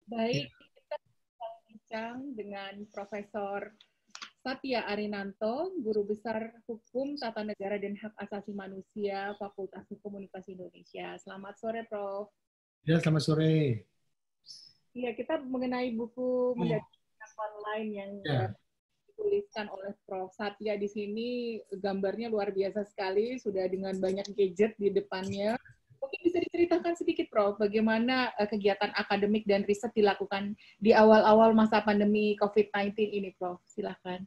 Baik, kita bincang dengan Profesor Satya Arinanto, Guru Besar Hukum Tata Negara dan Hak Asasi Manusia, Fakultas Hukum Universitas Indonesia. Selamat sore, Prof. Ya, selamat sore. Iya, kita mengenai buku mendadak online yang dituliskan oleh Prof. Satya di sini, gambarnya luar biasa sekali, sudah dengan banyak gadget di depannya. Mungkin bisa diceritakan sedikit, Prof, bagaimana kegiatan akademik dan riset dilakukan di awal-awal masa pandemi COVID-19 ini, Prof. Silakan.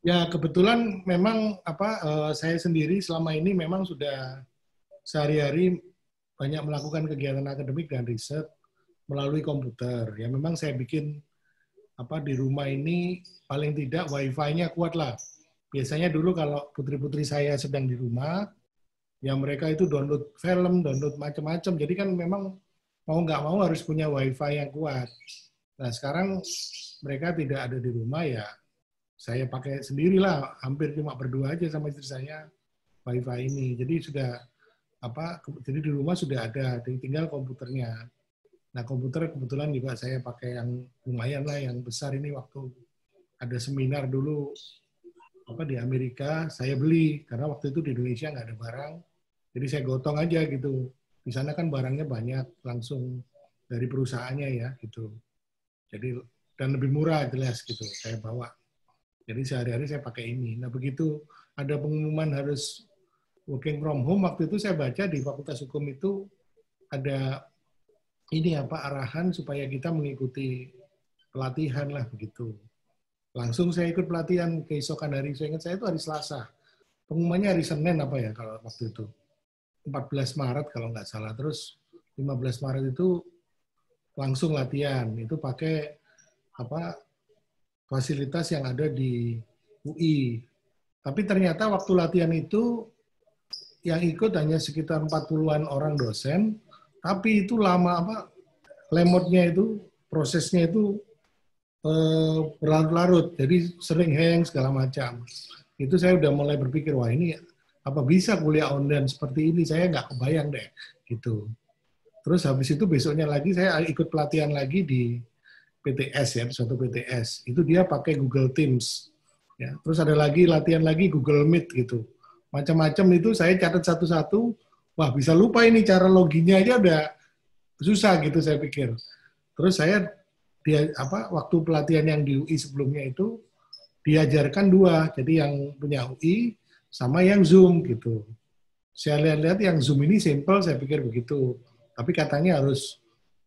Ya, kebetulan memang saya sendiri selama ini memang sudah sehari-hari banyak melakukan kegiatan akademik dan riset melalui komputer. Ya, memang saya bikin di rumah ini paling tidak wifi-nya kuat lah. Biasanya dulu kalau putri-putri saya sedang di rumah, ya mereka itu download film, download macam-macam. Jadi kan memang mau nggak mau harus punya wifi yang kuat. Nah, sekarang mereka tidak ada di rumah, ya saya pakai sendirilah, hampir cuma berdua aja sama istri saya wifi ini. Jadi jadi di rumah sudah ada, tinggal komputernya. Nah, komputer kebetulan juga saya pakai yang lumayan lah, yang besar ini. Waktu ada seminar dulu di Amerika, saya beli karena waktu itu di Indonesia nggak ada barang, jadi saya gotong aja gitu. Di sana kan barangnya banyak langsung dari perusahaannya ya gitu. Jadi dan lebih murah jelas gitu saya bawa. Jadi sehari-hari saya pakai ini. Nah, begitu ada pengumuman harus working from home, waktu itu saya baca di Fakultas Hukum itu ada arahan supaya kita mengikuti pelatihan lah begitu. Langsung saya ikut pelatihan keesokan hari, saya ingat saya itu hari Selasa. Pengumumannya hari Senin kalau waktu itu. 14 Maret kalau nggak salah. Terus 15 Maret itu langsung latihan. Itu pakai fasilitas yang ada di UI. Tapi ternyata waktu latihan itu yang ikut hanya sekitar 40-an orang dosen, tapi itu lama lemotnya itu, prosesnya itu berlarut-larut, jadi sering hang segala macam. Itu saya udah mulai berpikir, wah ini apa bisa kuliah online seperti ini, saya nggak kebayang deh, gitu. Terus habis itu besoknya lagi saya ikut pelatihan lagi di PTS ya, suatu PTS. Itu dia pakai Google Teams. Ya. Terus ada lagi latihan lagi Google Meet gitu. Macam-macam itu saya catat satu-satu. Wah, bisa lupa ini cara loginnya aja udah susah gitu saya pikir. Terus saya waktu pelatihan yang di UI sebelumnya itu diajarkan dua. Jadi yang punya UI sama yang Zoom gitu. Saya lihat-lihat yang Zoom ini simple, saya pikir begitu. Tapi katanya harus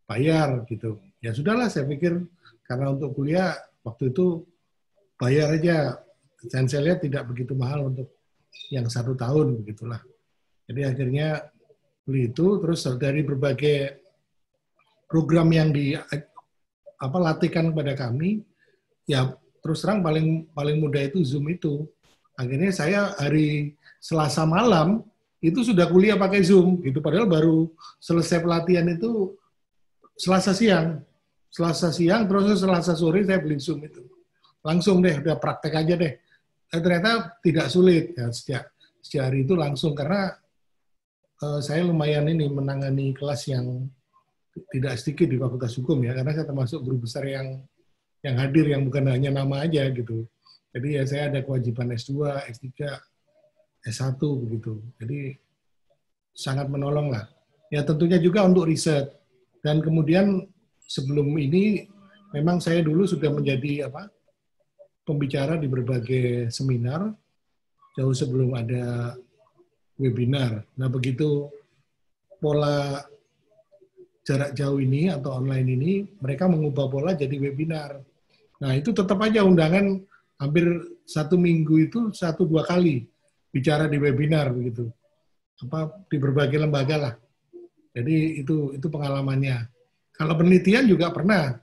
bayar gitu. Ya sudahlah, saya pikir karena untuk kuliah waktu itu bayar aja. Dan saya lihat tidak begitu mahal untuk yang 1 tahun begitulah. Jadi akhirnya beli itu, terus dari berbagai program yang latihkan kepada kami, ya terus terang paling mudah itu Zoom itu. Akhirnya saya hari Selasa malam itu sudah kuliah pakai Zoom gitu, padahal baru selesai pelatihan itu Selasa siang, terus Selasa sore saya beli Zoom itu. Langsung deh, udah praktek aja deh. Ternyata tidak sulit ya, sejak hari itu langsung, karena saya lumayan menangani kelas yang tidak sedikit di Fakultas Hukum ya, karena saya termasuk guru besar yang hadir, yang bukan hanya nama aja gitu. Jadi ya saya ada kewajiban S2, S3, S1 begitu. Jadi sangat menolong lah. Ya tentunya juga untuk riset. Dan kemudian sebelum ini memang saya dulu sudah menjadi pembicara di berbagai seminar jauh sebelum ada webinar. Nah, begitu pola jarak jauh ini atau online ini, mereka mengubah pola jadi webinar. Nah, itu tetap aja undangan hampir 1 minggu itu 1-2 kali bicara di webinar begitu. Di berbagai lembaga lah. Jadi itu pengalamannya. Kalau penelitian juga pernah.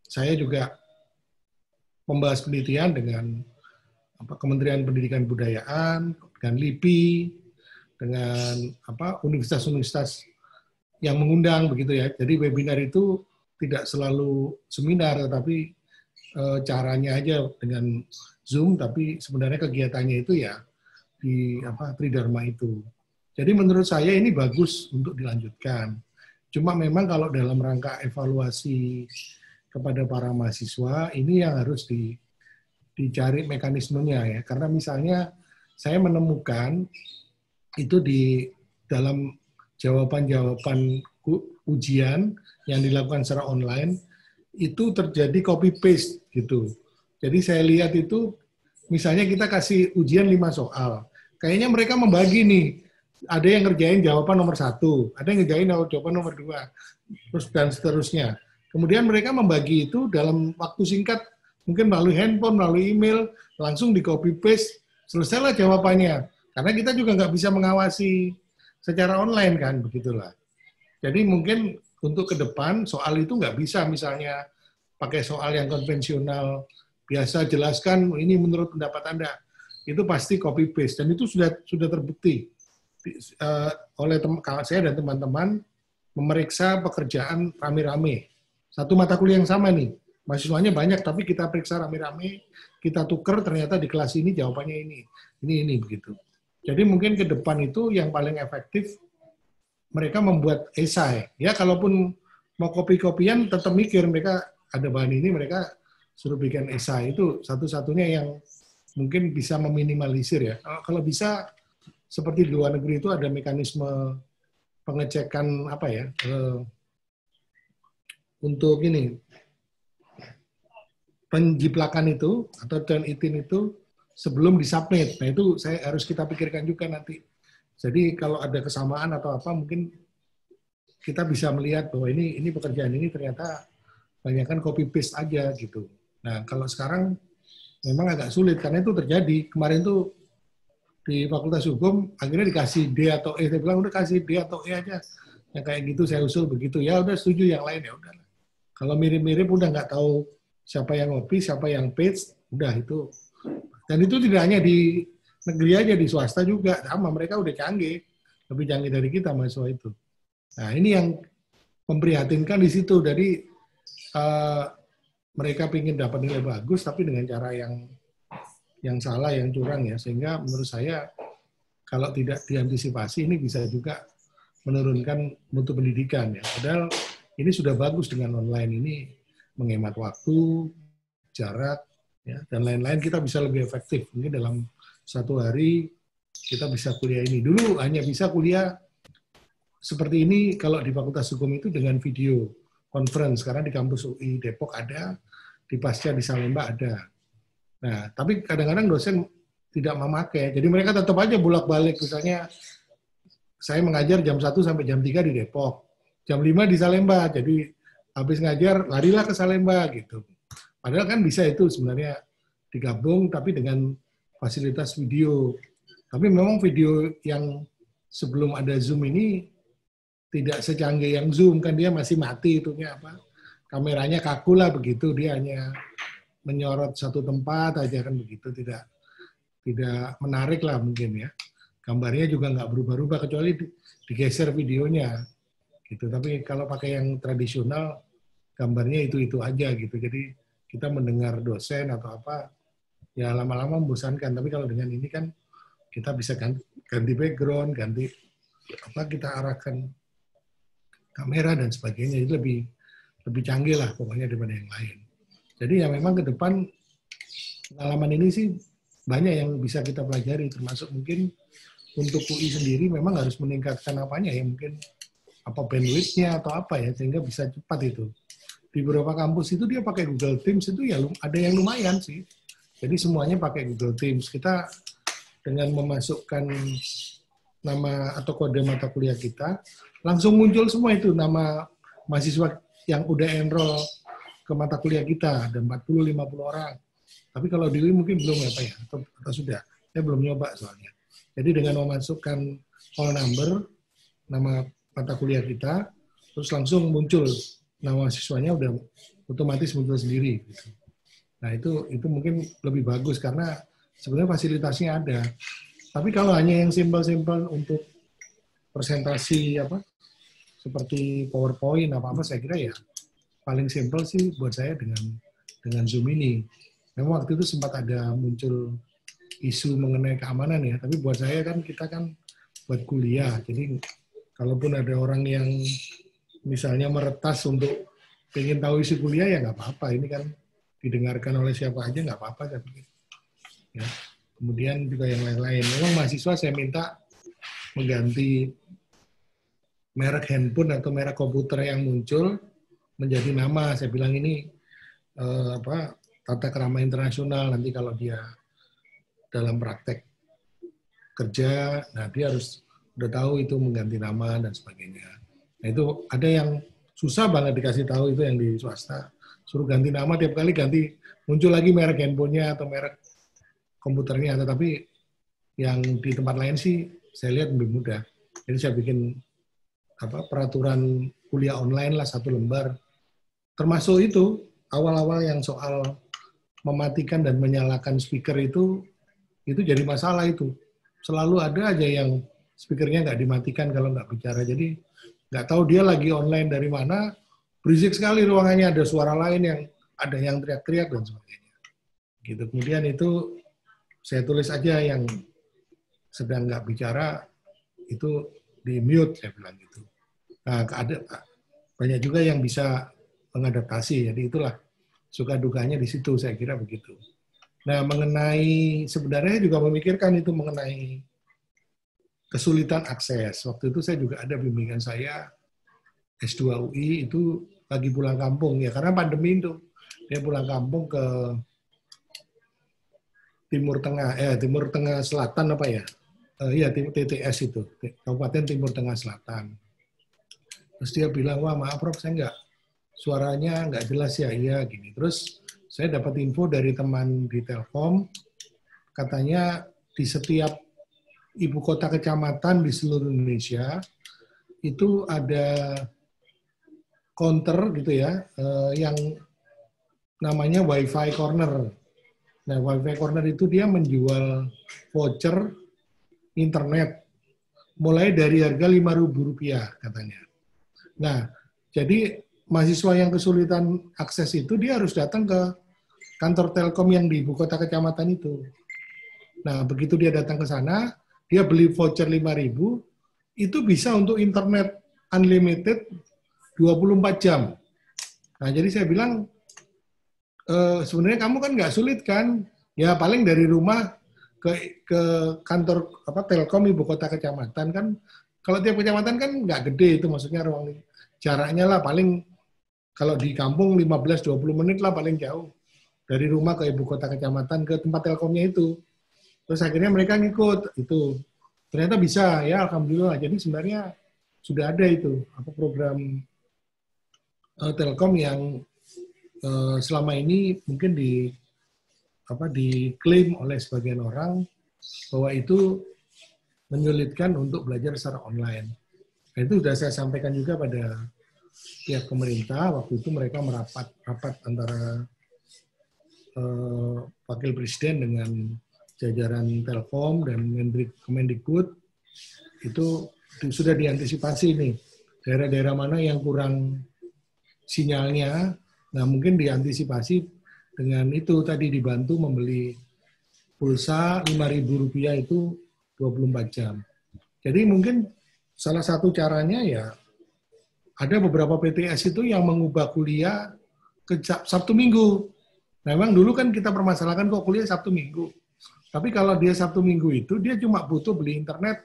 Saya juga membahas penelitian dengan Kementerian Pendidikan Kebudayaan, dengan LIPI, dengan universitas-universitas yang mengundang begitu ya. Jadi webinar itu tidak selalu seminar, tetapi caranya aja dengan Zoom, tapi sebenarnya kegiatannya itu ya di Tridharma itu. Jadi menurut saya ini bagus untuk dilanjutkan. Cuma memang kalau dalam rangka evaluasi kepada para mahasiswa, ini yang harus dicari mekanismenya ya. Karena misalnya saya menemukan itu di dalam jawaban-jawaban ujian yang dilakukan secara online, itu terjadi copy paste gitu. Jadi saya lihat itu, misalnya kita kasih ujian 5 soal. Kayaknya mereka membagi nih, ada yang ngerjain jawaban nomor 1, ada yang ngerjain jawaban nomor 2, terus dan seterusnya. Kemudian mereka membagi itu dalam waktu singkat, mungkin melalui handphone, melalui email, langsung di copy paste, selesailah jawabannya. Karena kita juga nggak bisa mengawasi secara online kan, begitulah. Jadi mungkin untuk ke depan soal itu nggak bisa misalnya pakai soal yang konvensional, biasa jelaskan ini menurut pendapat Anda. Itu pasti copy paste dan itu sudah terbukti oleh saya dan teman-teman memeriksa pekerjaan rame-rame. Satu mata kuliah yang sama nih, mahasiswanya banyak tapi kita periksa rame-rame, kita tuker ternyata di kelas ini jawabannya ini begitu. Jadi mungkin ke depan itu yang paling efektif mereka membuat esai. Ya kalaupun mau kopi-kopian tetap mikir mereka ada bahan ini mereka suruh bikin esai. Itu satu-satunya yang mungkin bisa meminimalisir ya. Kalau bisa seperti di luar negeri itu ada mekanisme pengecekan apa ya untuk ini penjiplakan itu atau Turnitin itu sebelum disubmit. Nah itu harus kita pikirkan juga nanti. Jadi kalau ada kesamaan atau apa mungkin kita bisa melihat bahwa ini pekerjaan ini ternyata banyakkan copy paste aja gitu. Nah kalau sekarang memang agak sulit karena itu terjadi. Kemarin tuh di Fakultas Hukum akhirnya dikasih D atau E. Saya bilang udah kasih D atau E aja. Yang kayak gitu saya usul begitu. Ya udah setuju, yang lain ya udah. Kalau mirip-mirip udah nggak tahu siapa yang copy, siapa yang paste, udah itu. Dan itu tidak hanya di negeri aja, di swasta juga sama, mereka udah canggih, lebih canggih dari kita mahasiswa itu. Nah ini yang memprihatinkan di situ. Jadi mereka ingin dapat nilai bagus tapi dengan cara yang salah, yang curang ya, sehingga menurut saya kalau tidak diantisipasi ini bisa juga menurunkan mutu pendidikan ya. Padahal ini sudah bagus dengan online ini, menghemat waktu, jarak ya, dan lain-lain, kita bisa lebih efektif. Mungkin dalam satu hari kita bisa kuliah ini. Dulu hanya bisa kuliah seperti ini kalau di Fakultas Hukum itu dengan video conference, karena di kampus UI Depok ada, di Pasca di Salemba ada. Nah, tapi kadang-kadang dosen tidak memakai. Jadi mereka tetap aja bolak-balik. Misalnya saya mengajar jam 1 sampai jam 3 di Depok. Jam 5 di Salemba. Jadi habis ngajar larilah ke Salemba gitu. Padahal kan bisa itu sebenarnya digabung tapi dengan fasilitas video. Tapi memang video yang sebelum ada Zoom ini tidak secanggih yang Zoom, kan dia masih mati itunya apa. Kameranya kaku lah begitu, dia hanya menyorot satu tempat aja kan begitu, tidak menarik lah mungkin ya. Gambarnya juga nggak berubah-ubah kecuali digeser videonya gitu. Tapi kalau pakai yang tradisional gambarnya itu aja gitu. Jadi kita mendengar dosen atau apa ya lama-lama membosankan. Tapi kalau dengan ini kan kita bisa ganti background, ganti apa, kita arahkan kamera dan sebagainya. Itu lebih canggih lah pokoknya daripada yang lain. Jadi ya memang ke depan pengalaman ini sih banyak yang bisa kita pelajari, termasuk mungkin untuk UI sendiri memang harus meningkatkan apanya ya, mungkin apa bandwidth-nya atau apa ya, sehingga bisa cepat itu. Di beberapa kampus itu dia pakai Google Teams, itu ya ada yang lumayan sih. Jadi semuanya pakai Google Teams. Kita dengan memasukkan nama atau kode mata kuliah kita, langsung muncul semua itu nama mahasiswa yang udah enroll ke mata kuliah kita, ada 40-50 orang. Tapi kalau di UI mungkin belum apa ya, atau sudah. Saya belum nyoba soalnya. Jadi dengan memasukkan call number, nama mata kuliah kita, terus langsung muncul nama siswanya, udah otomatis muncul sendiri. Gitu. Nah itu mungkin lebih bagus karena sebenarnya fasilitasnya ada. Tapi kalau hanya yang simpel-simpel untuk presentasi apa, seperti PowerPoint apa saya kira ya paling simpel sih buat saya dengan Zoom ini. Memang waktu itu sempat ada muncul isu mengenai keamanan ya, tapi buat saya kan kita kan buat kuliah, jadi kalaupun ada orang yang misalnya meretas untuk pengen tahu isi kuliah ya nggak apa-apa. Ini kan didengarkan oleh siapa aja nggak apa-apa saya pikir. Ya. Kemudian juga yang lain-lain. Memang mahasiswa saya minta mengganti merek handphone atau merek komputer yang muncul menjadi nama. Saya bilang ini tata krama internasional. Nanti kalau dia dalam praktek kerja, nah dia harus udah tahu itu mengganti nama dan sebagainya. Nah itu ada yang susah banget dikasih tahu, itu yang di swasta. Suruh ganti nama tiap kali ganti, muncul lagi merek handphonenya atau merek komputernya. Tetapi yang di tempat lain sih saya lihat lebih mudah. Jadi saya bikin peraturan kuliah online lah 1 lembar. Termasuk itu awal-awal yang soal mematikan dan menyalakan speaker itu jadi masalah itu. Selalu ada aja yang speakernya nggak dimatikan kalau nggak bicara. Jadi nggak tahu dia lagi online dari mana, berisik sekali ruangannya, ada suara lain yang ada yang teriak-teriak dan sebagainya. Gitu. Kemudian itu saya tulis aja yang sedang nggak bicara itu di mute, saya bilang gitu. Nah, ada banyak juga yang bisa mengadaptasi. Jadi itulah suka dukanya di situ, saya kira begitu. Nah, mengenai sebenarnya juga memikirkan itu mengenai kesulitan akses. Waktu itu saya juga ada bimbingan saya S2 UI itu lagi pulang kampung ya karena pandemi itu. Dia pulang kampung ke Timur Tengah Selatan apa ya? Iya, TTS itu, Kabupaten Timur Tengah Selatan. Terus dia bilang, wah maaf Prof, saya suaranya nggak jelas ya, iya gini. Terus saya dapat info dari teman di Telkom, katanya di setiap ibu kota kecamatan di seluruh Indonesia itu ada counter gitu ya, yang namanya Wi-Fi Corner. Nah, Wi-Fi Corner itu dia menjual voucher internet mulai dari harga Rp5.000 katanya. Nah, jadi mahasiswa yang kesulitan akses itu dia harus datang ke kantor Telkom yang di ibu kota kecamatan itu. Nah, begitu dia datang ke sana, dia beli voucher 5.000, itu bisa untuk internet unlimited 24 jam. Nah, jadi saya bilang, sebenarnya kamu kan nggak sulit kan? Ya paling dari rumah ke kantor Telkom ibu kota kecamatan kan. Kalau tiap kecamatan kan nggak gede itu, maksudnya ruang jaraknya lah paling kalau di kampung 15-20 menit lah paling jauh. Dari rumah ke ibu kota kecamatan ke tempat Telkomnya itu. Terus akhirnya mereka ngikut itu. Ternyata bisa ya, alhamdulillah. Jadi sebenarnya sudah ada itu program Telkom yang selama ini mungkin diklaim oleh sebagian orang bahwa itu menyulitkan untuk belajar secara online. Nah, itu sudah saya sampaikan juga pada pihak pemerintah. Waktu itu mereka rapat antara Wakil Presiden dengan jajaran Telkom dan Kemendikbud. Itu sudah diantisipasi nih, daerah-daerah mana yang kurang sinyalnya. Nah, mungkin diantisipasi dengan itu tadi, dibantu membeli pulsa Rp5.000 itu 24 jam. Jadi mungkin salah satu caranya ya, ada beberapa PTS itu yang mengubah kuliah ke Sabtu Minggu. Nah, memang dulu kan kita permasalahkan kok kuliah Sabtu Minggu. Tapi kalau dia Sabtu Minggu itu, dia cuma butuh beli internet,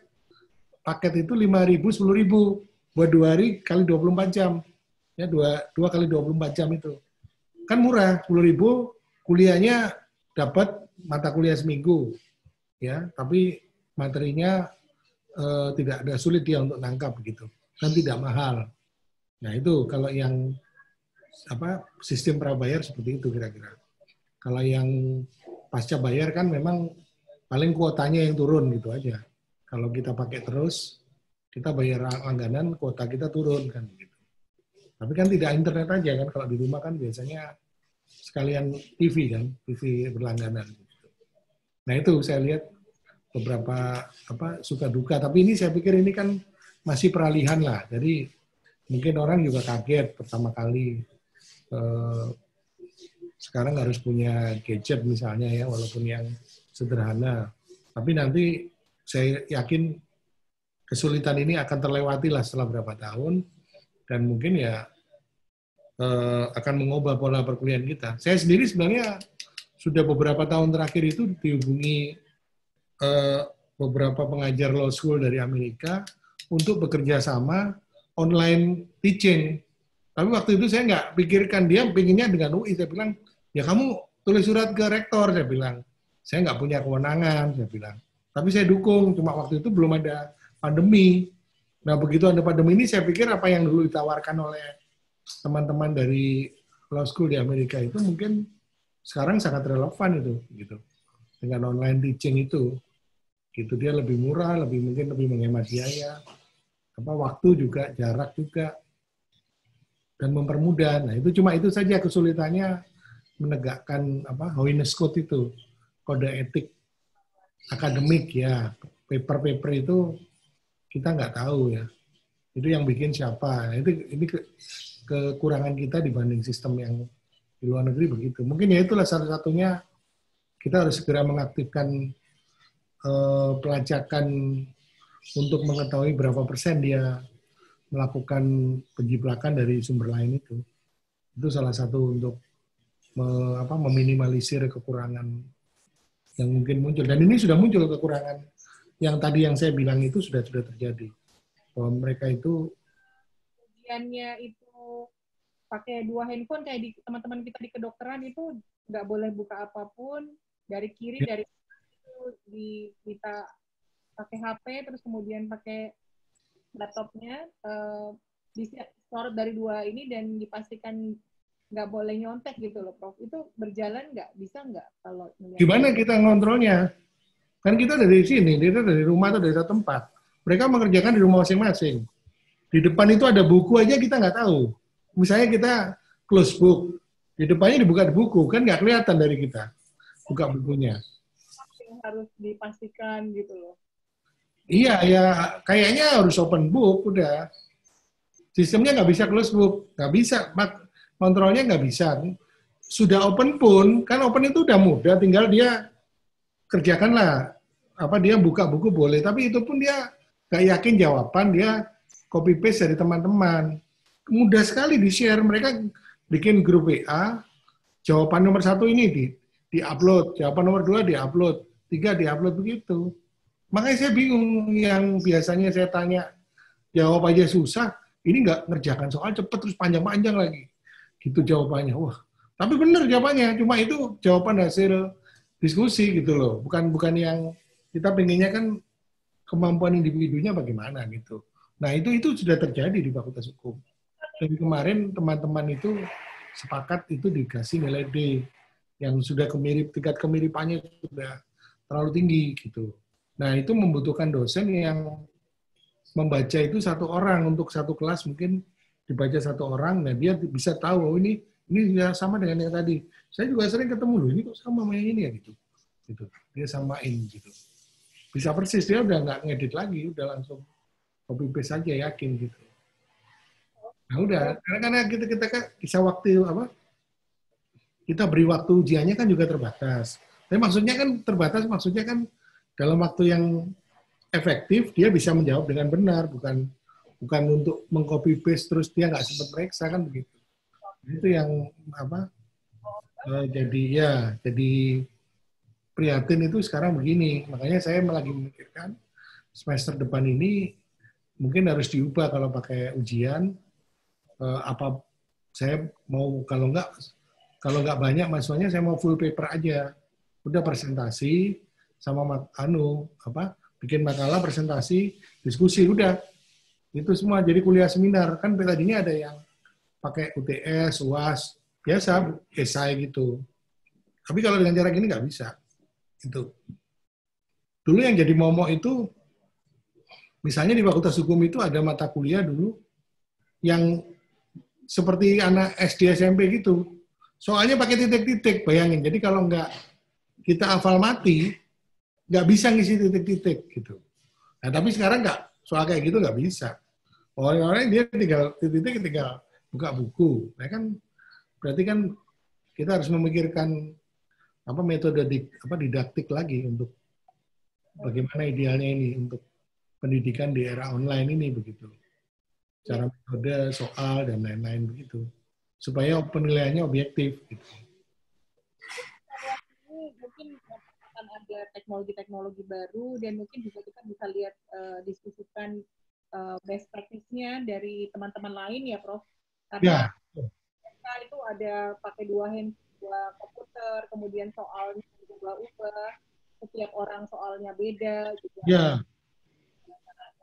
paket itu 5.000, 10.000, buat 2 hari kali 24 jam. Ya, 2 kali 24 jam itu. Kan murah, 10.000, kuliahnya dapat mata kuliah seminggu. Ya, tapi materinya tidak ada, sulit dia untuk nangkap begitu. Kan tidak mahal. Nah, itu kalau yang sistem prabayar seperti itu kira-kira. Kalau yang pasca bayar kan memang paling kuotanya yang turun gitu aja. Kalau kita pakai terus, kita bayar langganan, kuota kita turun kan gitu. Tapi kan tidak internet aja kan, kalau di rumah kan biasanya sekalian TV kan, TV berlangganan. Gitu. Nah itu saya lihat beberapa suka duka. Tapi ini saya pikir ini kan masih peralihan lah. Jadi mungkin orang juga kaget pertama kali. Sekarang harus punya gadget misalnya ya, walaupun yang sederhana. Tapi nanti saya yakin kesulitan ini akan terlewati lah setelah berapa tahun, dan mungkin ya akan mengubah pola perkuliahan kita. Saya sendiri sebenarnya sudah beberapa tahun terakhir itu dihubungi beberapa pengajar law school dari Amerika untuk bekerja sama online teaching. Tapi waktu itu saya nggak pikirkan, dia pinginnya dengan UI. Saya bilang, ya kamu tulis surat ke rektor, saya bilang. Saya nggak punya kewenangan, saya bilang. Tapi saya dukung, cuma waktu itu belum ada pandemi. Nah, begitu ada pandemi ini, saya pikir apa yang dulu ditawarkan oleh teman-teman dari law school di Amerika itu mungkin sekarang sangat relevan itu, gitu. Dengan online teaching itu, gitu dia lebih murah, mungkin lebih menghemat biaya, waktu juga, jarak juga, dan mempermudah. Nah, itu cuma itu saja kesulitannya menegakkan Holiness Code itu, kode etik akademik ya, paper-paper itu kita nggak tahu ya. Itu yang bikin siapa? Nah, ini kekurangan kita dibanding sistem yang di luar negeri begitu. Mungkin ya itulah satu-satunya kita harus segera mengaktifkan pelacakan untuk mengetahui berapa persen dia melakukan penjiplakan dari sumber lain itu. Itu salah satu untuk meminimalisir kekurangan yang mungkin muncul. Dan ini sudah muncul kekurangan yang tadi yang saya bilang itu sudah terjadi. Bahwa mereka itu ujiannya itu pakai 2 handphone kayak di teman-teman kita di kedokteran itu nggak boleh buka apapun dari kiri dari itu kita pakai HP terus kemudian pakai laptopnya disorot dari 2 ini dan dipastikan nggak boleh nyontek gitu loh, Prof. Itu berjalan nggak? Bisa nggak kalau gimana kita ngontrolnya? Kan kita dari sini, kita dari rumah atau dari satu tempat. Mereka mengerjakan di rumah masing-masing. Di depan itu ada buku aja kita nggak tahu. Misalnya kita close book, di depannya dibuka buku, kan nggak kelihatan dari kita buka bukunya. Harus dipastikan gitu loh. Iya, ya kayaknya harus open book, udah. Sistemnya nggak bisa close book, nggak bisa, kontrolnya nggak bisa. Sudah open pun, kan open itu udah mudah, tinggal dia kerjakanlah. Dia buka buku boleh, tapi itu pun dia nggak yakin jawaban, dia copy paste dari teman-teman. Mudah sekali di-share, mereka bikin grup WA, jawaban nomor 1 ini di-upload, jawaban nomor 2 di-upload, 3 di-upload begitu. Makanya saya bingung, yang biasanya saya tanya, jawab aja susah, ini nggak ngerjakan soal cepet terus panjang-panjang lagi. Gitu jawabannya. Wah, tapi benar jawabannya, cuma itu jawaban hasil diskusi gitu loh. Bukan yang kita pengennya kan kemampuan individunya bagaimana gitu. Nah, itu sudah terjadi di Fakultas Hukum. Dari kemarin teman-teman itu sepakat itu dikasih nilai D yang sudah tingkat kemiripannya sudah terlalu tinggi gitu. Nah, itu membutuhkan dosen yang membaca itu 1 orang untuk 1 kelas, mungkin dibaca 1 orang, nah dia bisa tahu, oh ini ya sama dengan yang tadi. Saya juga sering ketemu loh, ini kok sama yang ini ya gitu. Dia samain gitu. Bisa persis, dia udah nggak ngedit lagi, udah langsung copy paste saja, yakin gitu. Nah udah, karena kita bisa waktu kita beri waktu ujiannya kan juga terbatas. Tapi maksudnya kan terbatas, maksudnya kan dalam waktu yang efektif dia bisa menjawab dengan benar, bukan untuk mengcopy paste terus dia nggak sempat periksa kan begitu. Itu yang jadi prihatin itu sekarang begini. Makanya saya lagi memikirkan semester depan ini mungkin harus diubah kalau pakai ujian. Saya mau kalau nggak banyak mahasiswanya saya mau full paper aja. Udah presentasi sama bikin makalah, presentasi, diskusi, udah. Itu semua jadi kuliah seminar. Kan tadinya ada yang pakai UTS, UAS, biasa, esai gitu. Tapi kalau dengan cara gini nggak bisa. Itu. Dulu yang jadi momok itu, misalnya di Fakultas Hukum itu ada mata kuliah dulu yang seperti anak SD SMP gitu. Soalnya pakai titik-titik, bayangin. Jadi kalau nggak kita hafal mati, nggak bisa ngisi titik-titik gitu. Nah, tapi sekarang nggak, soal kayak gitu nggak bisa. Orang-orang dia tinggal titik-titik, tinggal buka buku. Nah kan berarti kan kita harus memikirkan metode didaktik lagi untuk bagaimana idealnya ini untuk pendidikan di era online ini begitu. cara metode, soal, dan lain-lain begitu. Supaya penilaiannya objektif. Gitu. Mungkin akan ada teknologi-teknologi baru dan mungkin juga kita bisa lihat diskusikan best practice-nya dari teman-teman lain ya, Prof. Karena kita itu ada pakai dua komputer, kemudian soalnya ubah-ubah, setiap orang soalnya beda. Gitu.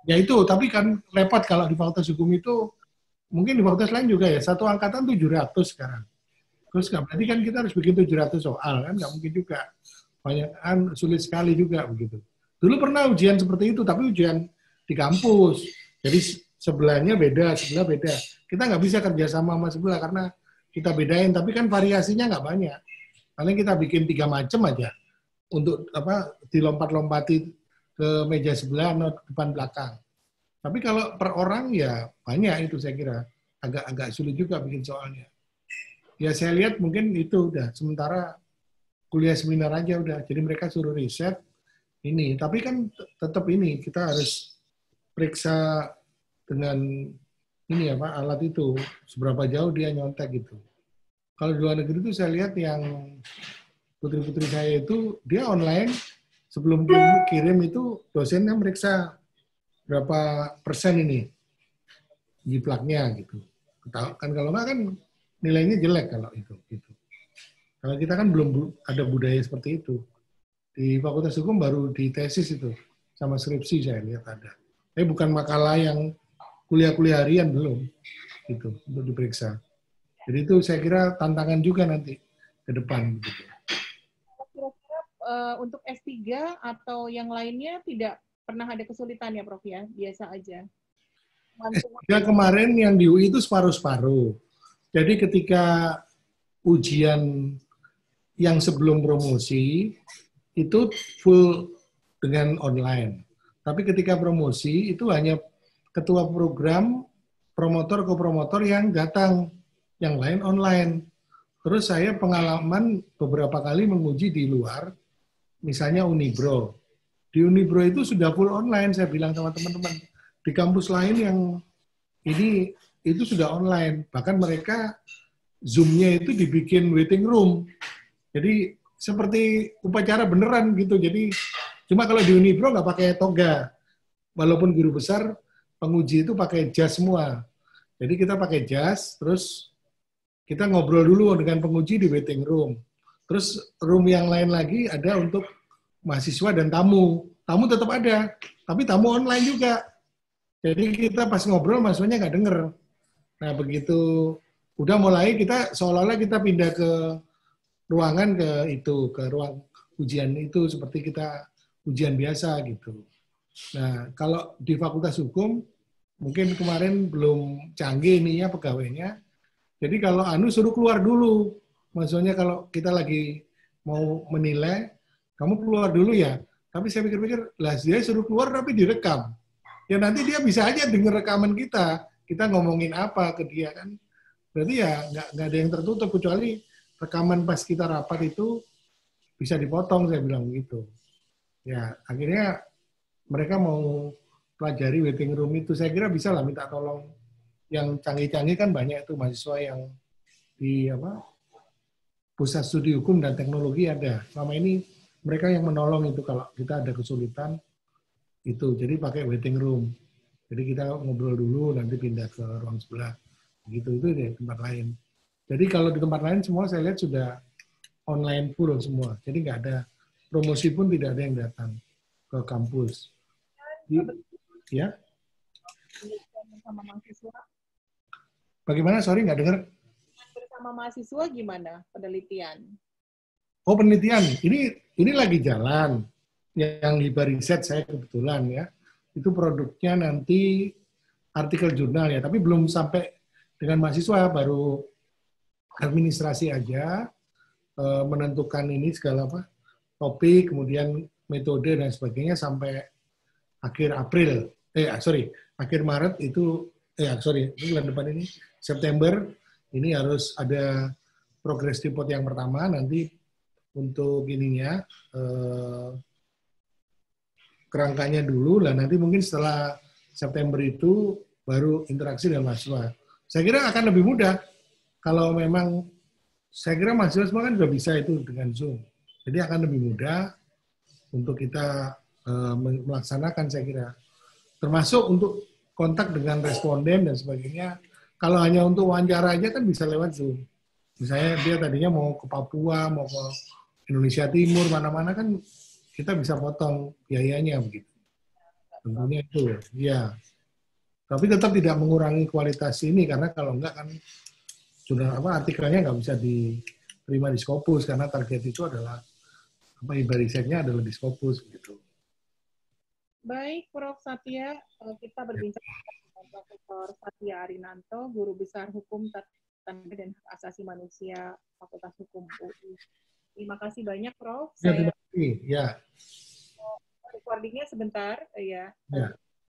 Ya itu, tapi kan repot kalau di Fakultas Hukum itu, mungkin di fakultas lain juga ya, satu angkatan 700 sekarang. Terus berarti kan kita harus bikin 700 soal, kan nggak mungkin juga. Banyak kan sulit sekali juga begitu. Dulu pernah ujian seperti itu, tapi ujian di kampus. Jadi sebelahnya beda, sebelah beda. Kita nggak bisa kerjasama sama sebelah karena kita bedain, tapi kan variasinya nggak banyak. Paling kita bikin 3 macam aja untuk dilompat-lompati ke meja sebelah atau depan belakang. Tapi kalau per orang ya banyak itu saya kira. Agak sulit juga bikin soalnya. Ya saya lihat mungkin itu udah sementara kuliah seminar aja udah. Jadi mereka suruh riset ini. Tapi kan tetap ini kita harus periksa dengan ini alat itu seberapa jauh dia nyontek gitu. Kalau di luar negeri itu saya lihat yang putri-putri saya itu dia online sebelum kirim itu dosennya meriksa berapa persen ini jiplaknya gitu. Kan kalau nggak kan nilainya jelek kalau itu. Gitu. Kalau kita kan belum ada budaya seperti itu. Di Fakultas Hukum baru di tesis itu sama skripsi saya lihat ada. Tapi bukan makalah yang kuliah-kuliah harian belum gitu untuk diperiksa. Jadi itu saya kira tantangan juga nanti ke depan. Gitu. Kira-kira untuk S3 atau yang lainnya tidak pernah ada kesulitan ya, Prof ya? Biasa aja. S3 kemarin yang di UI itu separuh-separuh. Jadi ketika ujian yang sebelum promosi itu full dengan online. Tapi ketika promosi itu hanya ketua program, promotor, kopromotor yang datang, yang lain online. Terus saya pengalaman beberapa kali menguji di luar, misalnya Unibro. Di Unibro itu sudah full online, saya bilang sama teman-teman. Di kampus lain yang ini itu sudah online. Bahkan mereka Zoom-nya itu dibikin waiting room. Jadi seperti upacara beneran gitu. Jadi cuma kalau di Unibro nggak pakai toga. Walaupun guru besar, penguji itu pakai jas semua. Jadi kita pakai jas, terus kita ngobrol dulu dengan penguji di waiting room. Terus room yang lain lagi ada untuk mahasiswa dan tamu. Tamu tetap ada, tapi tamu online juga. Jadi kita pas ngobrol mahasiswanya nggak denger. Nah begitu udah mulai kita seolah-olah kita pindah ke ruangan ke ruang ujian itu seperti kita ujian biasa gitu. Nah kalau di Fakultas Hukum mungkin kemarin belum canggih nih ya pegawainya. Jadi kalau suruh keluar dulu. Maksudnya kalau kita lagi mau menilai, kamu keluar dulu ya. Tapi saya pikir-pikir, lah dia suruh keluar tapi direkam. Ya nanti dia bisa aja dengar rekaman kita. Kita ngomongin apa ke dia kan. Berarti ya nggak ada yang tertutup, kecuali rekaman pas kita rapat itu bisa dipotong, saya bilang gitu. Ya akhirnya mereka mau pelajari waiting room itu. Saya kira bisa lah minta tolong. Yang canggih-canggih kan banyak itu mahasiswa yang di pusat studi hukum dan teknologi ada. Selama ini mereka yang menolong itu kalau kita ada kesulitan itu. Jadi pakai waiting room. Jadi kita ngobrol dulu, nanti pindah ke ruang sebelah. Gitu itu di tempat lain. Jadi kalau di tempat lain semua saya lihat sudah online full semua. Jadi nggak ada promosi pun tidak ada yang datang ke kampus. Ya. Bersama mahasiswa. Bagaimana? Sorry, nggak dengar. Bersama mahasiswa gimana penelitian? Oh, penelitian. Ini lagi jalan. Yang Hibah Riset saya kebetulan ya. Itu produknya nanti artikel jurnal ya, tapi belum sampai dengan mahasiswa, baru administrasi aja, menentukan ini segala topik, kemudian metode dan sebagainya sampai akhir Maret itu, bulan depan ini, September, ini harus ada progress report yang pertama, nanti untuk ininya, kerangkanya dulu, lah nanti mungkin setelah September itu baru interaksi dengan mahasiswa. Saya kira akan lebih mudah kalau memang, saya kira mahasiswa semua kan sudah bisa itu dengan Zoom. Jadi akan lebih mudah untuk kita melaksanakan, saya kira. Termasuk untuk kontak dengan responden dan sebagainya. Kalau hanya untuk wawancara aja kan bisa lewat Zoom. Misalnya dia tadinya mau ke Papua, mau ke Indonesia Timur, mana-mana kan kita bisa potong biayanya begitu. Tentunya itu, ya. Tapi tetap tidak mengurangi kualitas ini, karena kalau enggak kan sudah artikelnya nggak bisa diterima di Scopus, karena target itu adalah ibadah risetnya adalah di Scopus gitu. Baik, Prof. Satya, kita berbincang dengan Profesor Satya Arinanto, Guru Besar Hukum Tata dan Hak Asasi Manusia Fakultas Hukum UI. Terima kasih banyak, Prof. Ya, terima kasih. Ya. Recordingnya sebentar, ya. Ya.